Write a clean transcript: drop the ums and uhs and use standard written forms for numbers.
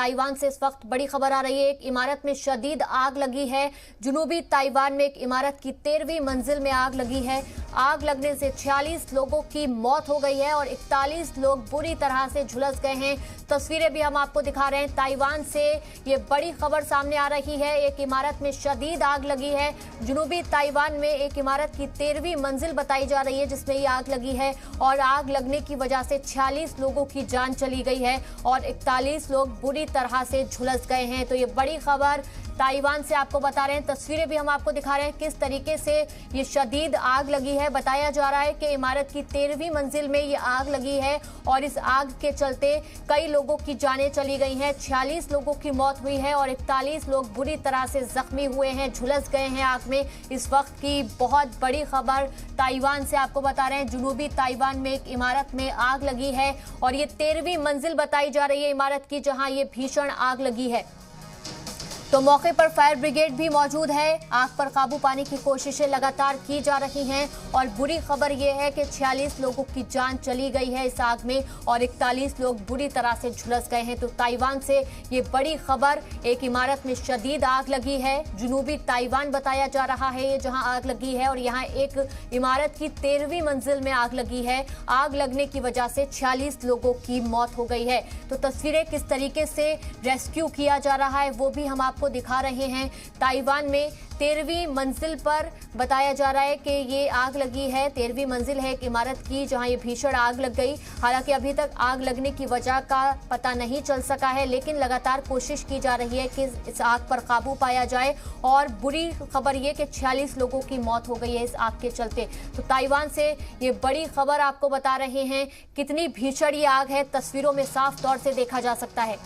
Taiwan से इस वक्त बड़ी खबर आ रही है। एक इमारत में शदीद आग लगी है। जुनूबी ताइवान में एक इमारत की 13वीं मंजिल में आग लगी है। आग लगने से 46 लोगों की मौत हो गई है और 41 लोग बुरी तरह से झुलस गए हैं। तस्वीरें भी हम आपको दिखा रहे हैं। ताइवान से ये बड़ी खबर सामने आ रही है। एक इमारत में शदीद आग लगी है। जुनूबी ताइवान में एक इमारत की 13वीं मंजिल बताई जा रही है जिसमें ये आग लगी है और आग लगने की वजह से 46 लोगों की जान चली गई है और 41 लोग बुरी तरह से झुलस गए हैं। तो ये बड़ी खबर ताइवान से आपको बता रहे हैं। तस्वीरें भी हम आपको दिखा रहे हैं किस तरीके से ये शदीद आग लगी है। बताया जा रहा है कि इमारत की 13वीं मंजिल में ये आग लगी है और इस आग के चलते कई लोगों की जानें चली गई हैं। 46 लोगों की मौत हुई है और 41 लोग बुरी तरह से जख्मी हुए हैं, झुलस गए हैं आग में। इस वक्त की बहुत बड़ी खबर ताइवान से आपको बता रहे हैं। जुनूबी ताइवान में एक इमारत में आग लगी है और ये 13वीं मंजिल बताई जा रही है इमारत की, जहां ये भीषण आग लगी है। तो मौके पर फायर ब्रिगेड भी मौजूद है। आग पर काबू पाने की कोशिशें लगातार की जा रही हैं और बुरी खबर यह है कि 46 लोगों की जान चली गई है इस आग में और 41 लोग बुरी तरह से झुलस गए हैं। तो ताइवान से ये बड़ी खबर, एक इमारत में शदीद आग लगी है। जुनूबी ताइवान बताया जा रहा है ये जहां आग लगी है और यहाँ एक इमारत की 13वीं मंजिल में आग लगी है। आग लगने की वजह से 46 लोगों की मौत हो गई है। तो तस्वीरें किस तरीके से रेस्क्यू किया जा रहा है वो भी हम को दिखा रहे हैं। ताइवान में 13वीं मंजिल पर बताया जा रहा है कि ये आग लगी है। 13वीं मंजिल है एक इमारत की जहां ये भीषण आग लग गई। हालांकि अभी तक आग लगने की वजह का पता नहीं चल सका है, लेकिन लगातार कोशिश की जा रही है कि इस आग पर काबू पाया जाए। और बुरी खबर ये कि 46 लोगों की मौत हो गई है इस आग के चलते। तो ताइवान से ये बड़ी खबर आपको बता रहे हैं। कितनी भीषण ये आग है तस्वीरों में साफ तौर से देखा जा सकता है।